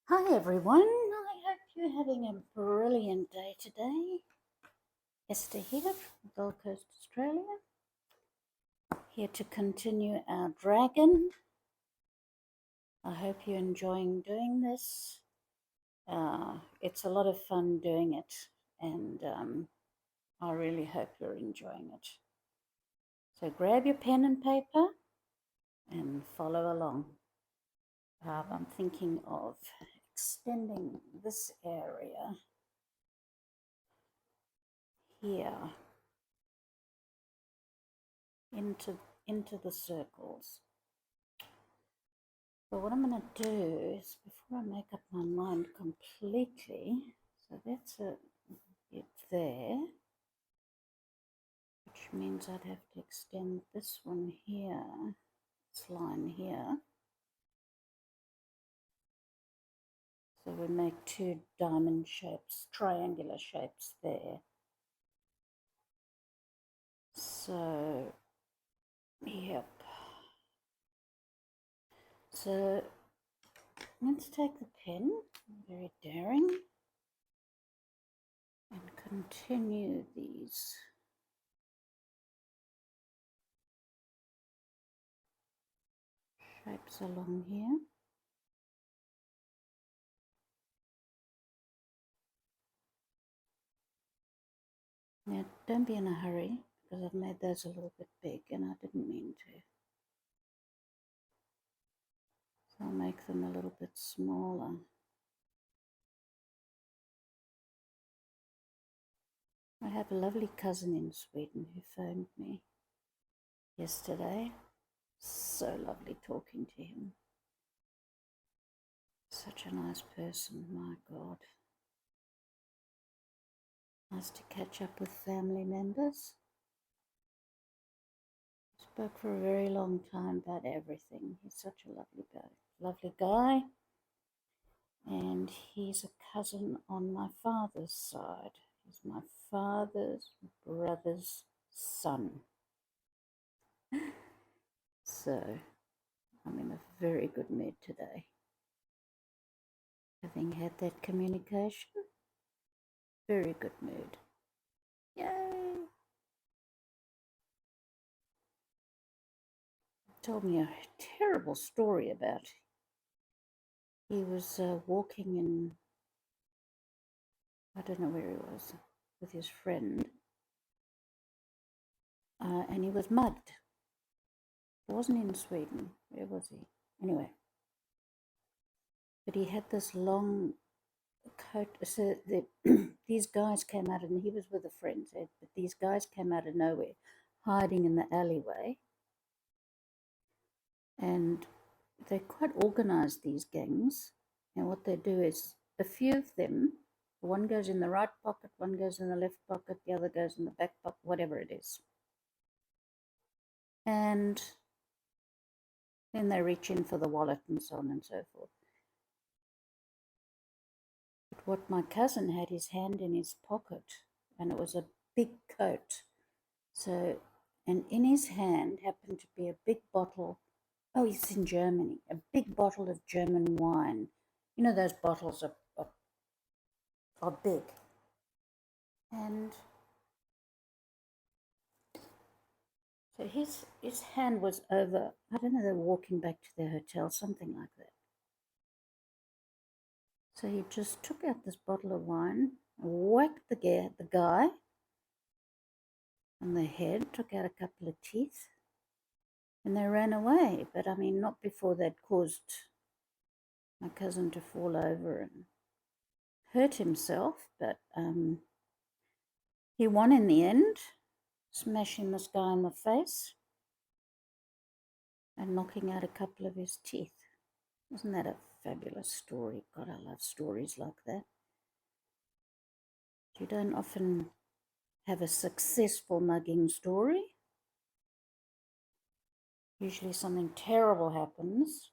Hi everyone, I hope you're having a brilliant day today. Esther here from Gold Coast, Australia, here to continue our dragon. I hope you're enjoying doing this. It's a lot of fun doing it, and I really hope you're enjoying it. So grab your pen and paper and follow along. I'm thinking of extending this area here into the circles. But what I'm going to do is, before I make up my mind completely, so that's it there, which means I'd have to extend this one here, this line here. So we make two diamond shapes, triangular shapes there. So, yep. So let's take the pen, very daring, and continue these shapes along here. Now, don't be in a hurry, because I've made those a little bit big and I didn't mean to. So I'll make them a little bit smaller. I have a lovely cousin in Sweden who phoned me yesterday. So lovely talking to him. Such a nice person, my God. Nice to catch up with family members. Spoke for a very long time about everything. He's such a lovely guy. And he's a cousin on my father's side. He's my father's brother's son. So I'm in a very good mood today. Having had that communication, very good mood. Yay! Told me a terrible story about he was walking in, I don't know where he was, with his friend, and he was mugged. It wasn't in Sweden. Where was he? Anyway, but he had this long coat. So these guys came out, and he was with a friend. So, but these guys came out of nowhere, hiding in the alleyway, and they're quite organized, these gangs. And what they do is, a few of them, one goes in the right pocket, one goes in the left pocket, the other goes in the back pocket, whatever it is. And then they reach in for the wallet and so on and so forth. But what my cousin had his hand in his pocket, and it was a big coat. So, and in his hand happened to be a big bottle. Oh, it's in Germany. A big bottle of German wine. You know, those bottles are big. And so his hand was over, I don't know, they were walking back to their hotel, something like that. So he just took out this bottle of wine, whacked the guy on the head, took out a couple of teeth, and they ran away. But I mean, not before they'd caused my cousin to fall over and hurt himself. But he won in the end, smashing this guy in the face and knocking out a couple of his teeth. Isn't that a fabulous story? God, I love stories like that. You don't often have a successful mugging story. Usually something terrible happens,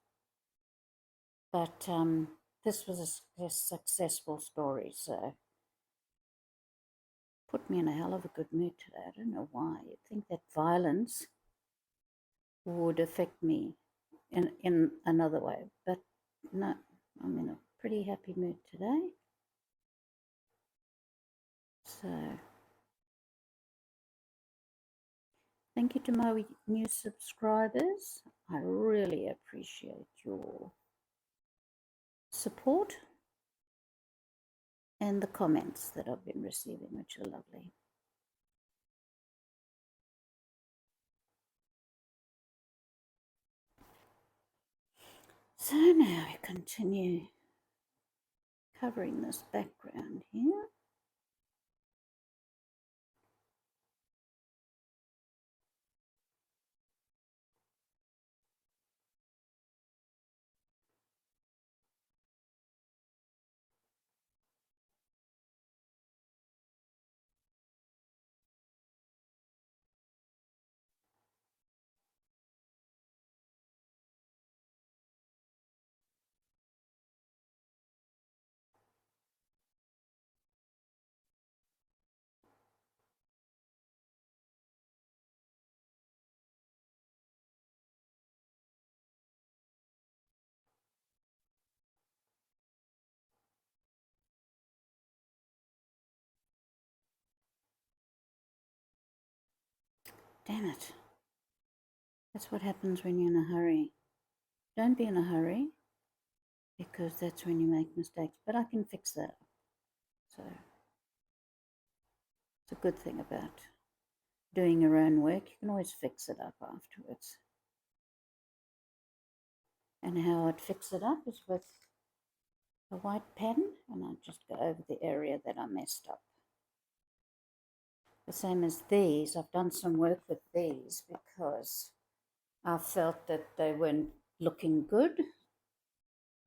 but this was a successful story, so put me in a hell of a good mood today. I don't know why. You'd think that violence would affect me in another way, but no, I'm in a pretty happy mood today. So thank you to my new subscribers. I really appreciate your support and the comments that I've been receiving, which are lovely. So now we continue covering this background here. Damn it. That's what happens when you're in a hurry. Don't be in a hurry, because that's when you make mistakes. But I can fix that up. So it's a good thing about doing your own work. You can always fix it up afterwards. And how I'd fix it up is with a white pen, and I'd just go over the area that I messed up. The same as these. I've done some work with these because I felt that they weren't looking good.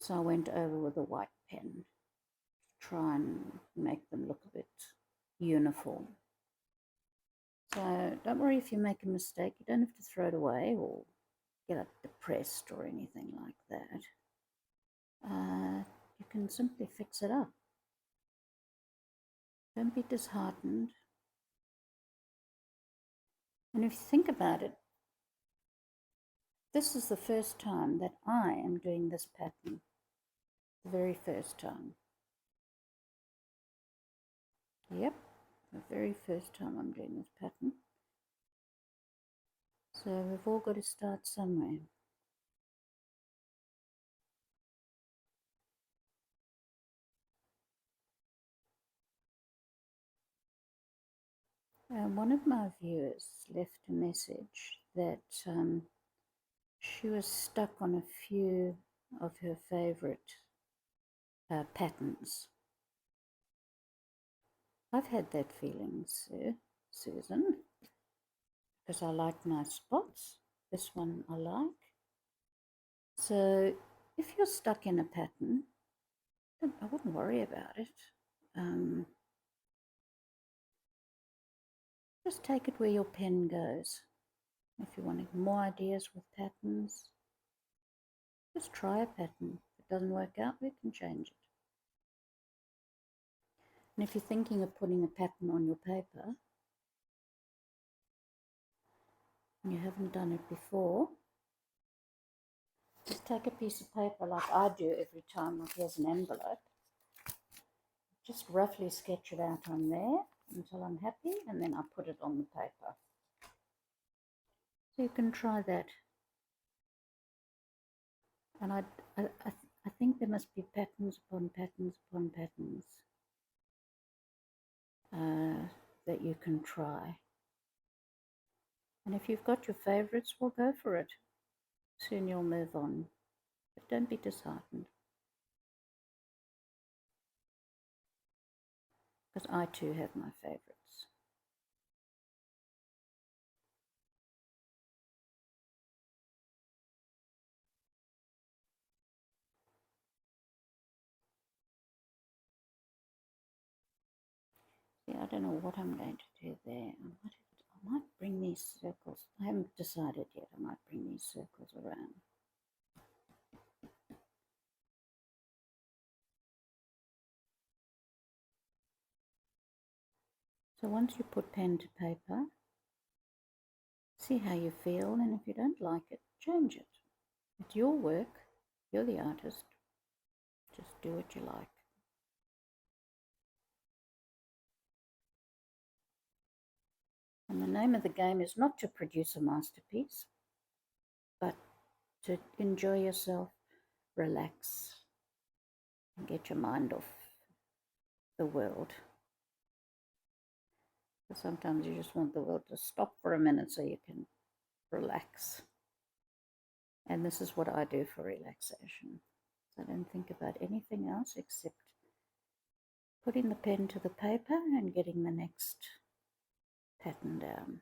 So I went over with a white pen to try and make them look a bit uniform. So don't worry if you make a mistake. You don't have to throw it away or get depressed or anything like that. You can simply fix it up. Don't be disheartened. And if you think about it, this is the first time that I am doing this pattern. The very first time. Yep, the very first time I'm doing this pattern. So we've all got to start somewhere. One of my viewers left a message that she was stuck on a few of her favorite patterns. I've had that feeling, Susan, because I like nice spots. This one I like. So if you're stuck in a pattern, I wouldn't worry about it. Just take it where your pen goes. If you want more ideas with patterns, just try a pattern. If it doesn't work out, we can change it. And if you're thinking of putting a pattern on your paper, and you haven't done it before, just take a piece of paper like I do every time here's an envelope. Just roughly sketch it out on there until I'm happy, and then I put it on the paper. So you can try that. And I think there must be patterns upon patterns upon patterns that you can try. And if you've got your favorites, well, go for it. Soon you'll move on. But don't be disheartened. Because I too have my favorites. See, I don't know what I'm going to do there. I might bring these circles. I haven't decided yet. I might bring these circles around. So once you put pen to paper, see how you feel, and if you don't like it, change it. It's your work. You're the artist. Just do what you like. And the name of the game is not to produce a masterpiece, but to enjoy yourself, relax, and get your mind off the world. But sometimes you just want the world to stop for a minute so you can relax. And this is what I do for relaxation. I don't think about anything else except putting the pen to the paper and getting the next pattern down.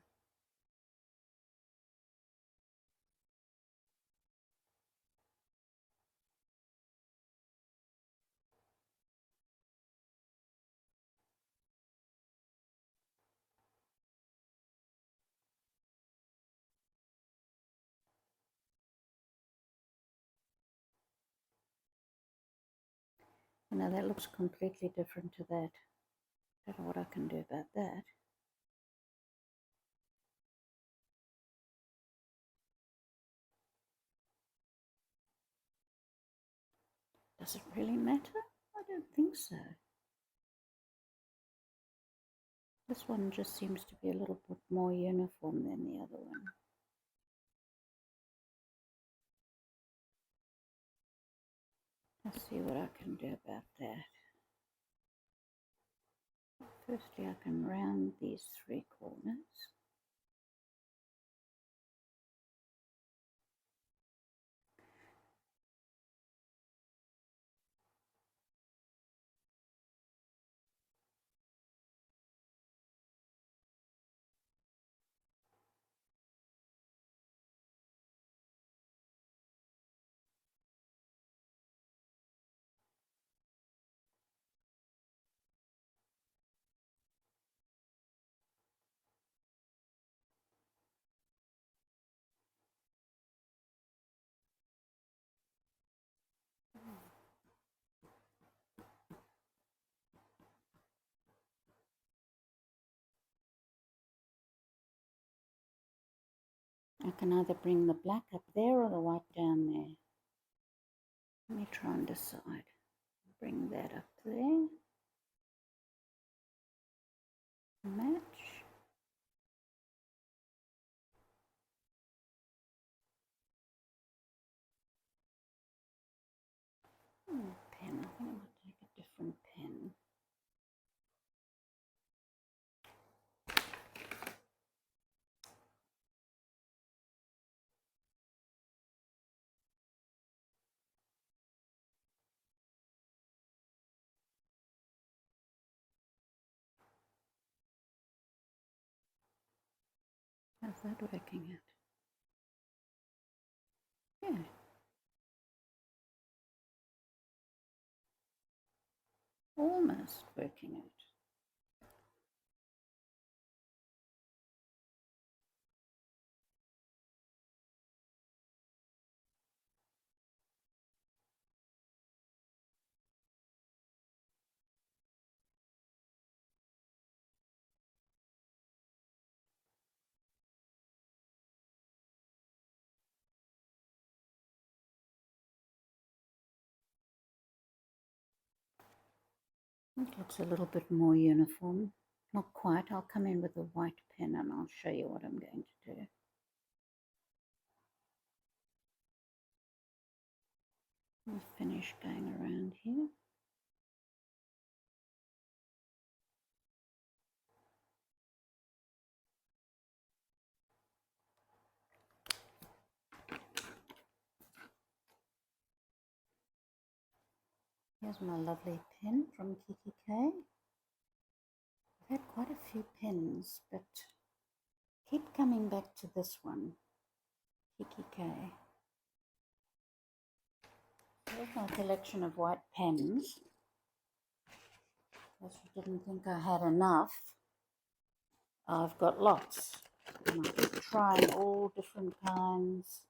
You know, that looks completely different to that. I don't know what I can do about that. Does it really matter? I don't think so. This one just seems to be a little bit more uniform than the other one. Let's see what I can do about that. Firstly, I can round these 3 corners. I can either bring the black up there or the white down there. Let me try and decide. Bring that up there. Match. Pen. I think I might take a different pen. How's that working out? Yeah. Almost working out. It's a little bit more uniform. Not quite. I'll come in with a white pen and I'll show you what I'm going to do. I'll finish going around here. Here's my lovely pen from Kiki K. I've had quite a few pens, but keep coming back to this one, Kiki K. Here's my collection of white pens. Because I didn't think I had enough. I've got lots. And I keep trying all different kinds.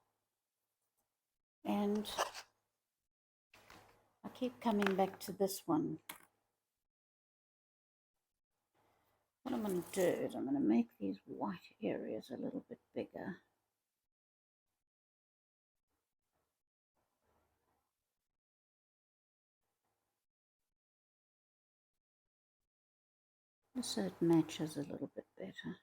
And I keep coming back to this one. What I'm going to do is I'm going to make these white areas a little bit bigger. just so it matches a little bit better.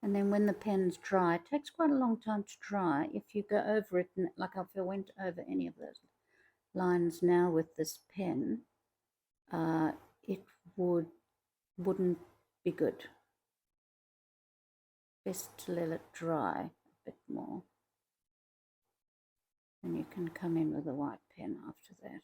And then when the pen's dry, it takes quite a long time to dry. If you go over it, like if I went over any of those lines now with this pen, it wouldn't be good. Best to let it dry a bit more. And you can come in with a white pen after that.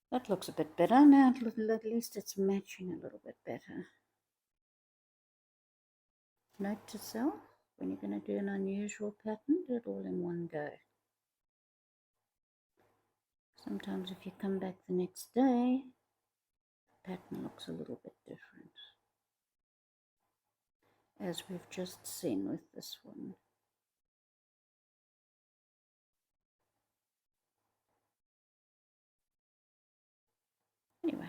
That looks a bit better. Now at least it's matching a little bit better. Note to self, when you're going to do an unusual pattern, do it all in one go. Sometimes if you come back the next day, the pattern looks a little bit different, as we've just seen with this one. Anyway,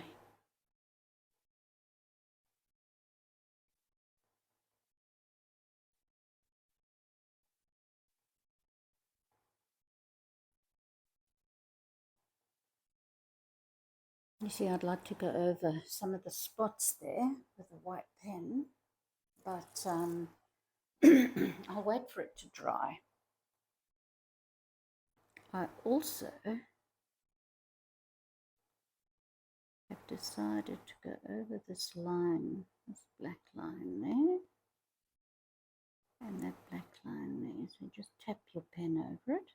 you see, I'd like to go over some of the spots there with a white pen, but I'll wait for it to dry. I also have decided to go over this line, this black line there, and that black line there. So just tap your pen over it.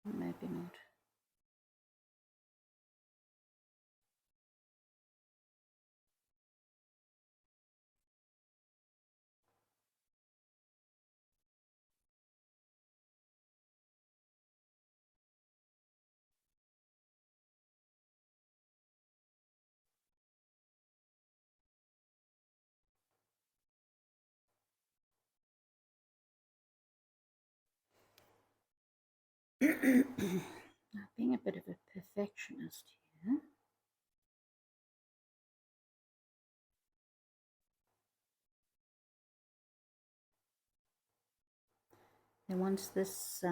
Maybe not. Being a bit of a perfectionist here. And once this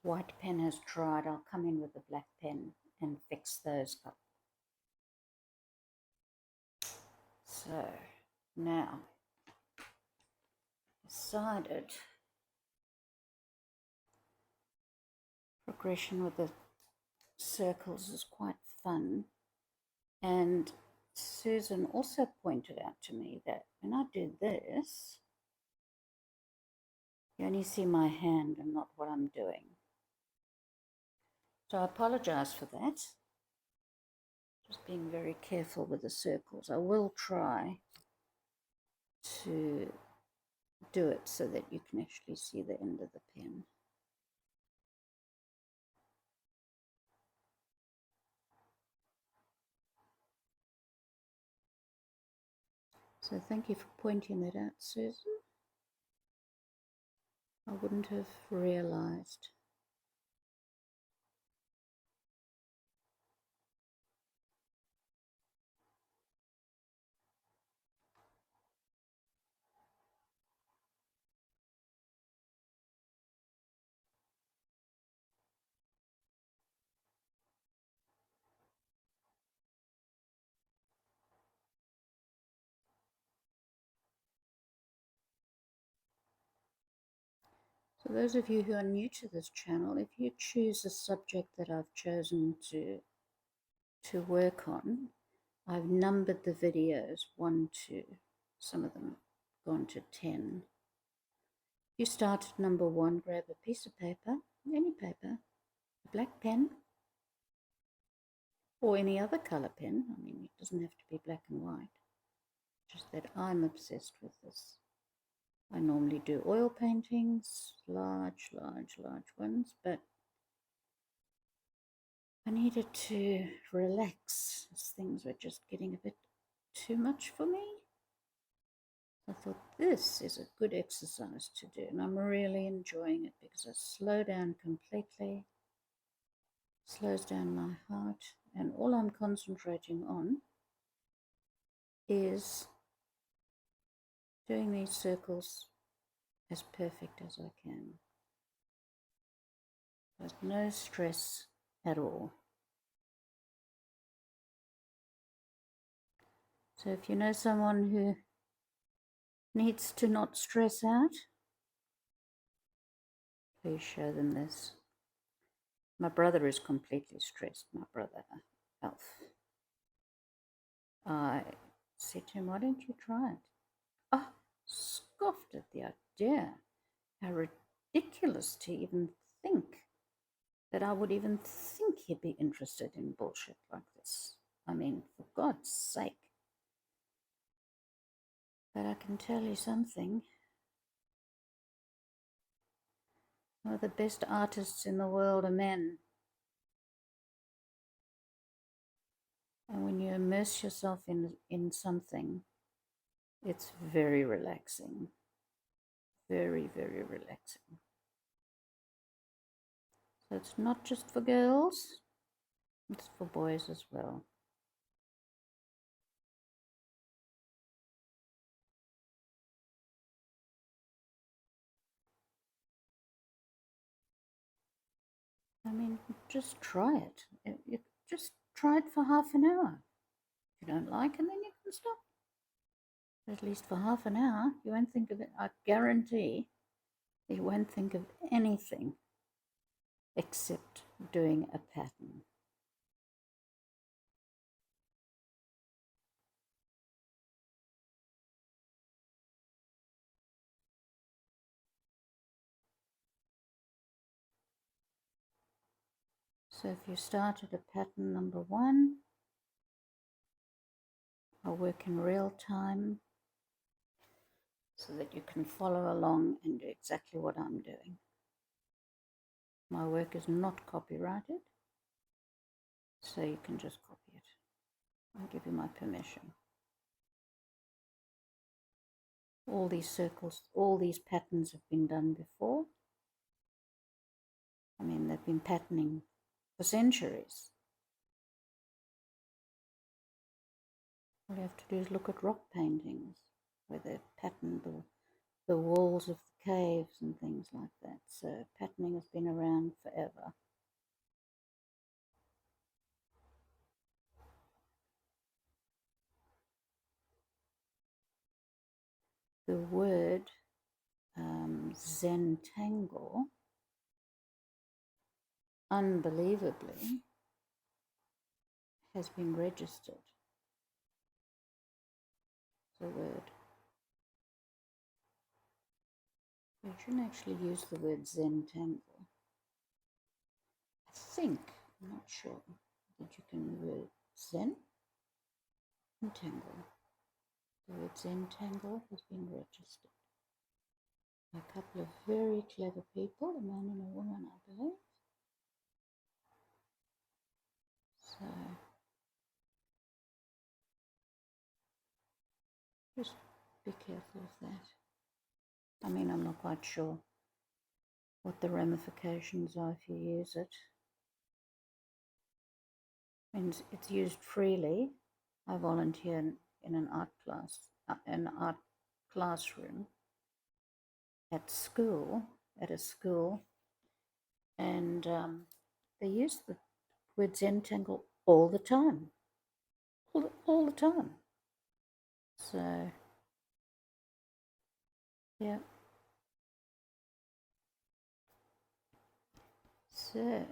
white pen has dried, I'll come in with the black pen and fix those up. So now, decided progression with the circles is quite fun, and Susan also pointed out to me that when I do this, you only see my hand and not what I'm doing. So I apologize for that. Just being very careful with the circles. I will try to do it so that you can actually see the end of the pen. So thank you for pointing that out, Susan. I wouldn't have realized. So those of you who are new to this channel, if you choose a subject that I've chosen to work on, I've numbered the videos 1, 2, some of them gone to 10. You start at number 1, grab a piece of paper, any paper, a black pen, or any other color pen. I mean, it doesn't have to be black and white, just that I'm obsessed with this I normally do oil paintings, large ones, but I needed to relax as things were just getting a bit too much for me. I thought this is a good exercise to do, and I'm really enjoying it because I slow down completely, slows down my heart, and all I'm concentrating on is doing these circles as perfect as I can. There's no stress at all. So if you know someone who needs to not stress out, please show them this. My brother is completely stressed, my brother, Alf. I said to him, why don't you try it? Oh, scoffed at the idea. How ridiculous to even think that I would even think he'd be interested in bullshit like this. I mean, for God's sake. But I can tell you something. One of the best artists in the world are men. And when you immerse yourself in something, it's very relaxing. Very, very relaxing. So it's not just for girls, it's for boys as well. I mean, just try it. You just try it for half an hour. If you don't like it, then you can stop. But at least for half an hour, you won't think of it. I guarantee you won't think of anything except doing a pattern. So if you start at a pattern number 1, I'll work in real time so that you can follow along and do exactly what I'm doing. My work is not copyrighted, so you can just copy it. I'll give you my permission. All these circles, all these patterns have been done before. I mean, they've been patterning for centuries. All you have to do is look at rock paintings where they've patterned the walls of the caves and things like that. So patterning has been around forever. The word tangle, unbelievably, has been registered. The word. You shouldn't actually use the word tangle. I think, I'm not sure, that you can word Zen and tangle. The word tangle has been registered by a couple of very clever people, a man and a woman, I believe. So just be careful of that. I mean, I'm not quite sure what the ramifications are if you use it. And it's used freely. I volunteer in an art classroom at a school, and they use the word tangle all the time, all the time. So, yeah. So,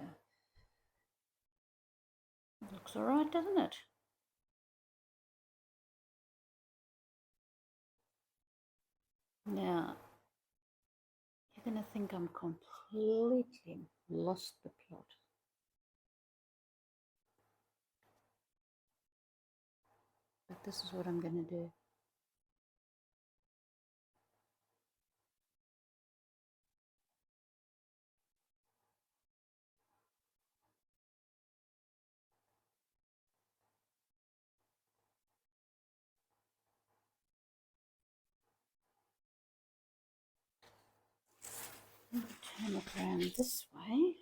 looks all right, doesn't it? Now, you're going to think I'm completely lost the plot. But this is what I'm going to do. turn it around this way.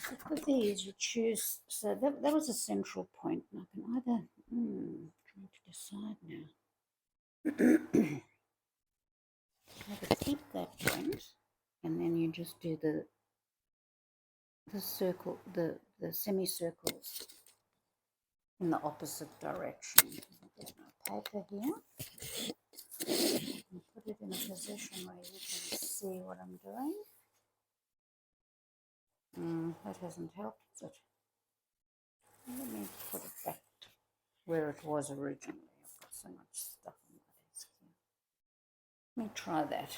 So for these, you choose. So that was a central point. And I can either trying to decide now. Either keep that point, and then you just do the circle, the semicircles in the opposite direction. Get my paper here and put it in a position where you can see what I'm doing. That hasn't helped, has it? Let me put it back where it was originally. I've got so much stuff on my desk here. Let me try that.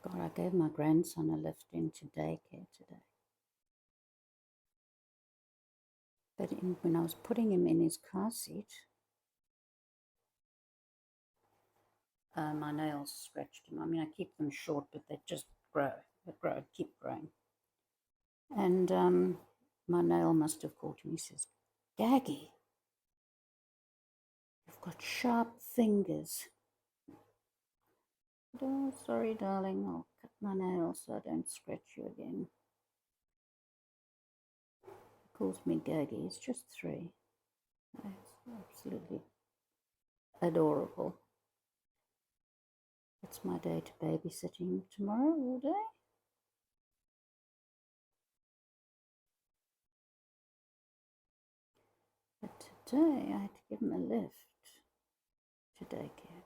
God, I gave my grandson a lift into daycare today. But when I was putting him in his car seat, my nails scratched him. I mean, I keep them short, but they just grow. They grow, keep growing. And my nail must have caught him. He says, "Gaggy, you've got sharp fingers." Oh, sorry, darling. I'll cut my nails so I don't scratch you again. He calls me Gaggy. He's just 3. It's absolutely adorable. It's my day to babysit him tomorrow all day. But today I had to give him a lift to daycare.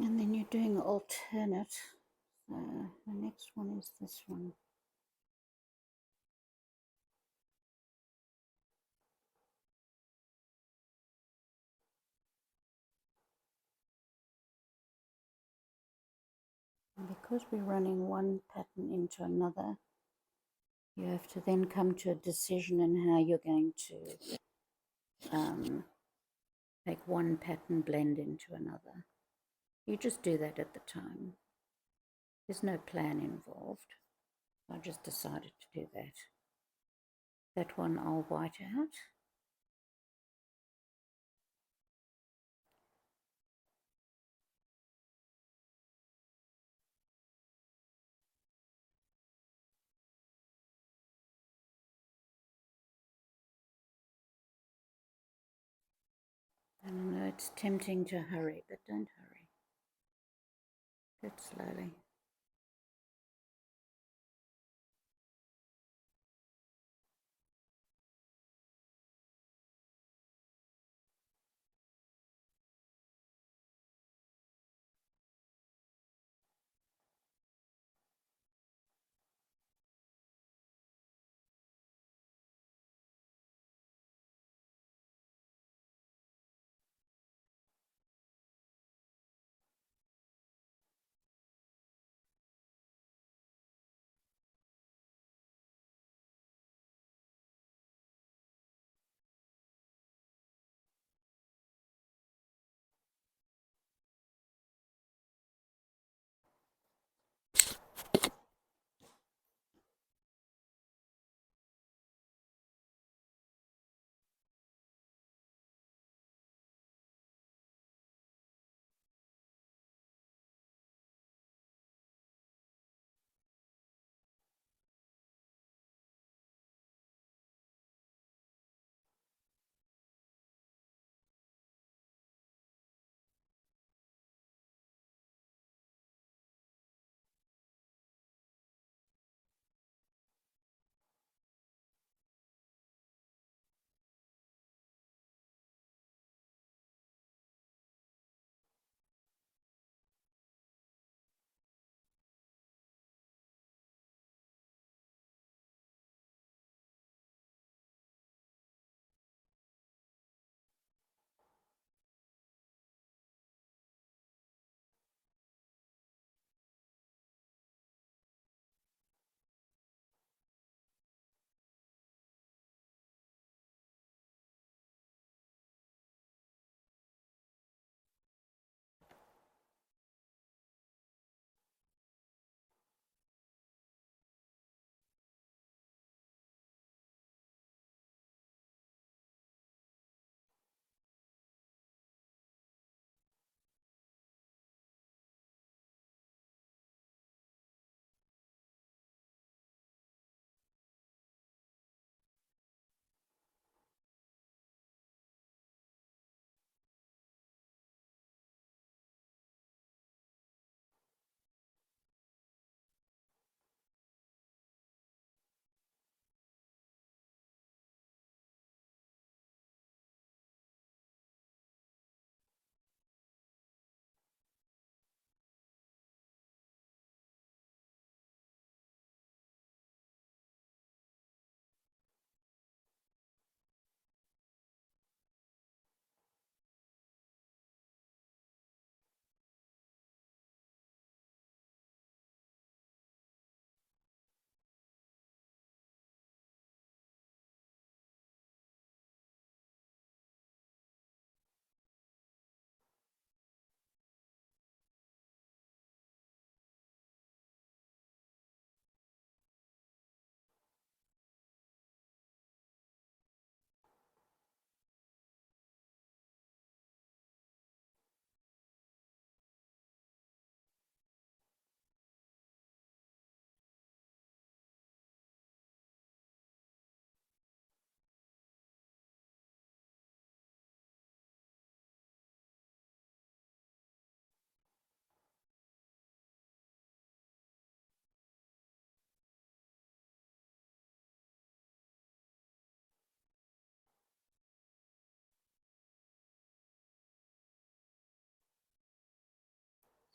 And then you're doing alternate. So the next one is this one. And because we're running one pattern into another, you have to then come to a decision in how you're going to make one pattern blend into another. You just do that at the time. There's no plan involved. I just decided to do that. That one I'll white out. I know it's tempting to hurry, but don't hurry. Do it slowly.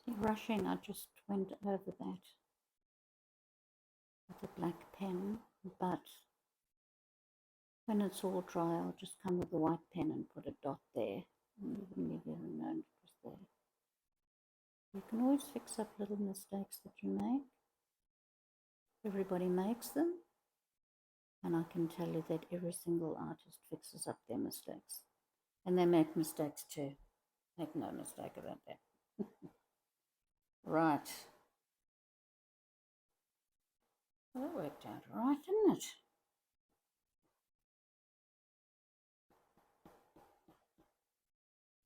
Rushing, I just went over that with a black pen, but when it's all dry, I'll just come with a white pen and put a dot there, and you wouldn't even know it was there. You can always fix up little mistakes that you make. Everybody makes them, and I can tell you that every single artist fixes up their mistakes, and they make mistakes too. Make no mistake about that. Right. Well, that worked out all right, didn't it?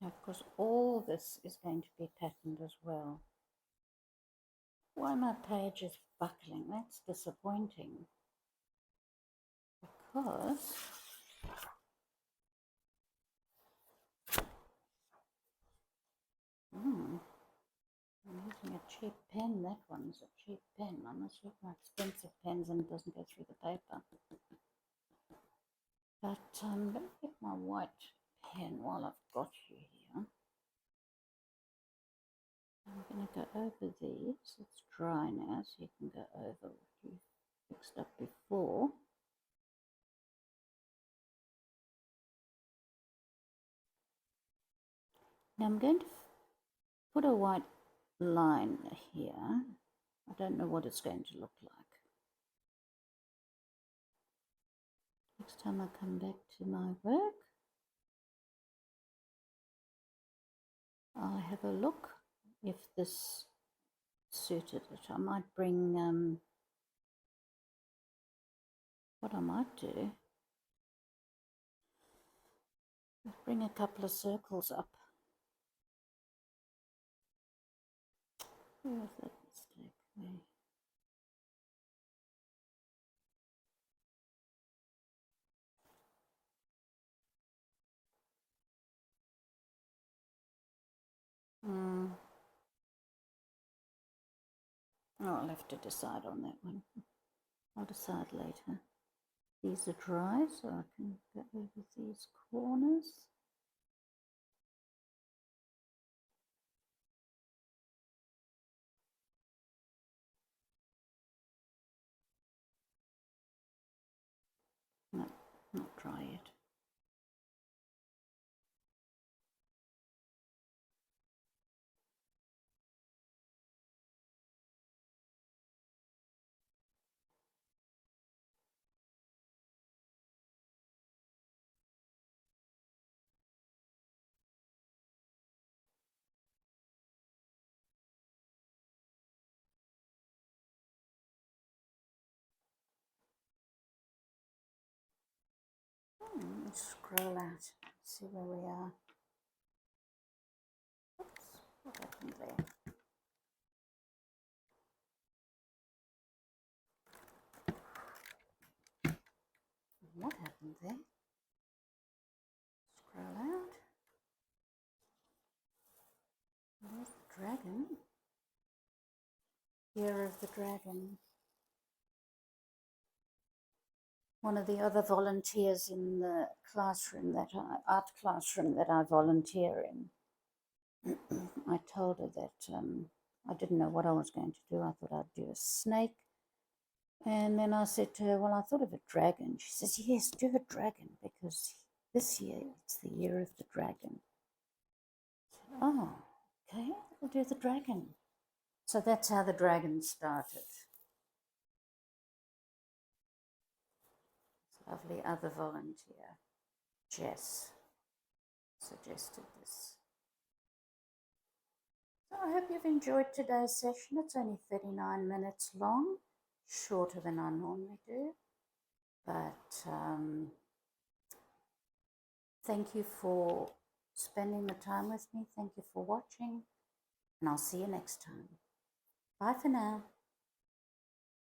Now, of course, all this is going to be patterned as well. Why my page is buckling, that's disappointing. Because I'm using a cheap pen. That one's a cheap pen. I must use my expensive pens and it doesn't go through the paper. But I'm going to get my white pen while I've got you here. I'm going to go over these. It's dry now, so you can go over what you fixed up before. Now I'm going to put a white line here. I don't know what it's going to look like. Next time I come back to my work, I'll have a look if this suited it. I might bring, what I might do is bring a couple of circles up. Where was that mistake? There. Oh, I'll have to decide on that one. I'll decide later. These are dry, so I can go over these corners. No, not dry yet. Let's scroll out, see where we are. Oops, what happened there? What happened there? Scroll out. There's the dragon. Year of the Dragon. One of the other volunteers in the classroom art classroom that I volunteer in, I told her that I didn't know what I was going to do. I thought I'd do a snake. And then I said to her, well, I thought of a dragon. She says, yes, do a dragon, because this year it's the year of the dragon. I said, oh, okay, I'll do the dragon. So that's how the dragon started. This lovely other volunteer, Jess, suggested this. So I hope you've enjoyed today's session. It's only 39 minutes long, shorter than I normally do. But thank you for spending the time with me. Thank you for watching. And I'll see you next time. Bye for now.